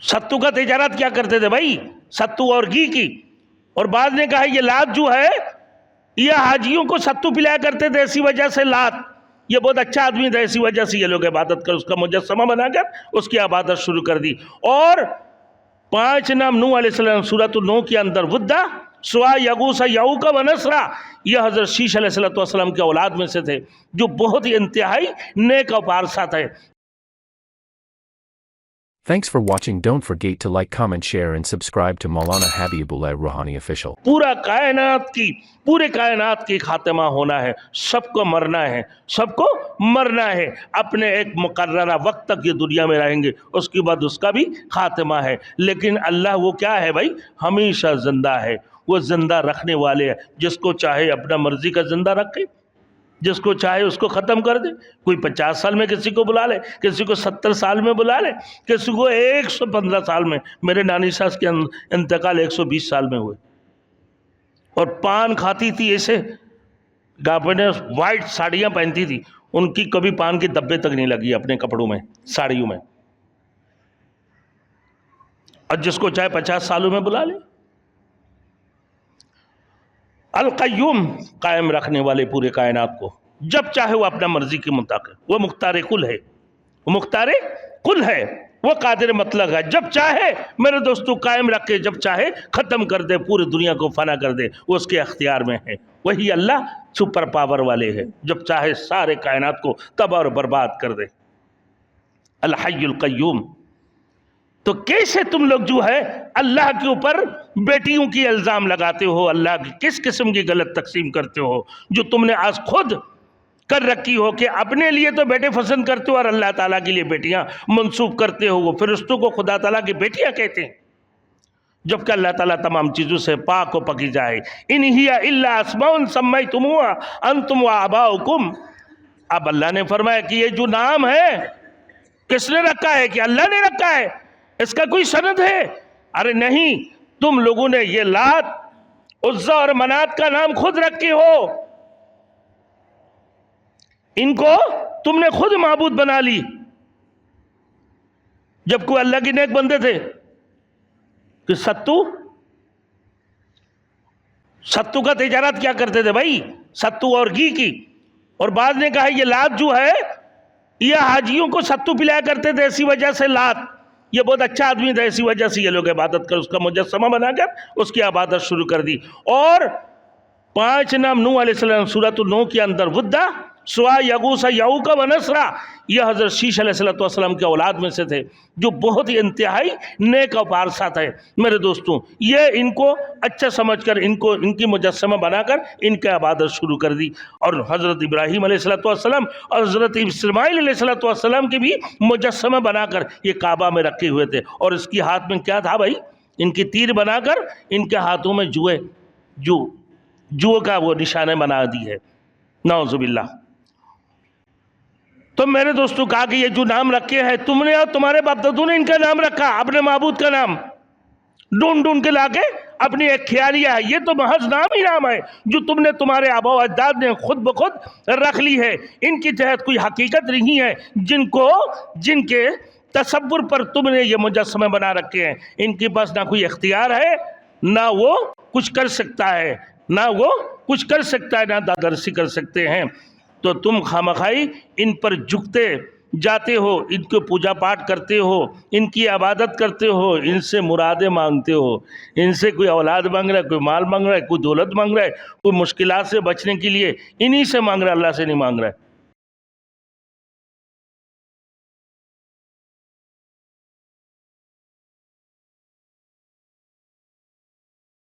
सत्तू का तिजारत क्या करते थे भाई, सत्तू और घी की। और बाद ने कहा ये लात जो है ये हाजियों को सत्तू पिलाया करते थे, इसी वजह से लात ये बहुत अच्छा आदमी था, इसी वजह से ये लोग इबादत कर उसका मुजस्समा बनाकर उसकी इबादत शुरू कर दी। और 5 नाम नूह अलैहिस्सलाम सूरत नूह के अंदर वुद्दा सुआ यगूसा यऊका व नसरा, यह हज़रत शीश अलैहिस्सलाम के औलाद में से थे जो बहुत ही इंतहाई नेक और पारसा थे। Thanks for watching. Don't forget to like, comment, share and subscribe to Maulana Habibullah Ruhani Official. पूरे कायनात की खात्मा होना है, सबको मरना है, सबको मरना है। अपने एक मुकर्ररा वक्त तक ये दुनिया में रहेंगे, उसके बाद उसका भी खात्मा है। लेकिन अल्लाह वो क्या है भाई, हमेशा जिंदा है, वो जिंदा रखने वाले है। जिसको चाहे अपना मर्जी का जिंदा रखे, जिसको चाहे उसको ख़त्म कर दे। कोई 50 साल में किसी को बुला ले, किसी को 70 साल में बुला ले, किसी को 115 साल में। मेरे नानी सास के इंतकाल 120 साल में हुए। और पान खाती थी ऐसे, गापने वाइट साड़ियाँ पहनती थी, उनकी कभी पान के धब्बे तक नहीं लगी अपने कपड़ों में, साड़ियों में। और जिसको चाहे 50 सालों में बुला ले। अल क़य्यूम, कायम रखने वाले पूरे कायनात को, जब चाहे वो अपना मर्जी के मुताबिक। वो मुख्तार कुल है, वो मुख्तार कुल है, वो कादिर मतलब है। जब चाहे मेरे दोस्तों कायम रखे, जब चाहे ख़त्म कर दे, पूरी दुनिया को फना कर दे, वो उसके अख्तियार में है। वही अल्लाह सुपर पावर वाले है, जब चाहे सारे कायनात को तबाह और बर्बाद कर दे। अल हय्युल क़य्यूम। तो कैसे तुम लोग जो है अल्लाह के ऊपर बेटियों की इल्ज़ाम लगाते हो, अल्लाह की किस किस्म की गलत तकसीम करते हो, जो तुमने आज खुद कर रखी हो कि अपने लिए तो बेटे पसंद करते हो और अल्लाह ताला के लिए बेटियां मंसूब करते हो। वो फिरिश्तों को खुदा ताला की बेटियां कहते हैं, जबकि अल्लाह ताला तमाम चीज़ों से पाक व पकीज़ा है। इन हिया इल्ला अस्माउन सम्मयतमुहा अंतुम व आबाउकुम। अब अल्लाह ने फरमाया कि ये जो नाम है किसने रखा है, कि अल्लाह ने रखा है, इसका कोई सनद है? अरे नहीं, तुम लोगों ने ये लात, उज़्ज़ा और मनात का नाम खुद रखे हो, इनको तुमने खुद माबूद बना ली, जबकि अल्लाह के नेक बंदे थे। कि सत्तू का तिजारत क्या करते थे भाई, सत्तू और घी की। और बाद ने कहा ये लात जो है ये हाजियों को सत्तू पिलाया करते थे, इसी वजह से लात ये बहुत अच्छा आदमी था, इसी वजह से ये लोग इबादत कर उसका मुजस्समा बनाकर उसकी इबादत शुरू कर दी। और 5 नाम नूह अलैहिस्सलाम सूरत नूह के अंदर वुद्दा सुआ यगूसा यऊका व नसरा, यह हज़रत शीश अलैहिस्सलाम के औलाद में से थे जो बहुत ही इंतहाई नेक और पारसा थे। मेरे दोस्तों, ये इनको अच्छा समझकर इनको इनकी मुजस्समा बनाकर इनकी इबादत शुरू कर दी। और हज़रत इब्राहीम अलैहिस्सलाम और हज़रत इस्माईल अलैहिस्सलाम के भी मुजस्समा बनाकर ये काबा में रखे हुए थे। और इसके हाथ में क्या था भाई, इनकी तीर बनाकर इनके हाथों में जुए का वो निशाने बना दी है, नाउज़ुबिल्लाह। तो मेरे दोस्तों कहा कि ये जो नाम रखे हैं तुमने और तुम्हारे बाप दादू ने इनका नाम रखा, अपने माबूद का नाम ढूंढ ढूंढ के लाके अपनी एक ख्यालिया है। ये तो महज नाम ही नाम है जो तुमने तुम्हारे आबा व अजदाद ने खुद ब खुद रख ली है। इनकी तहत कोई हकीकत नहीं है, जिनके तसव्वुर पर तुमने ये मुजस्समे बना रखे हैं। इनके पास ना कोई इख्तियार है, ना वो कुछ कर सकता है, ना दादरसी कर सकते हैं। तो तुम खामखाई इन पर झुकते जाते हो, इनको पूजा पाठ करते हो, इनकी इबादत करते हो, इनसे मुरादें मांगते हो। इनसे कोई औलाद मांग रहा है, कोई माल मांग रहा है, कोई दौलत मांग रहा है, कोई मुश्किलात से बचने के लिए इन्हीं से मांग रहा है, अल्लाह से नहीं मांग रहा है।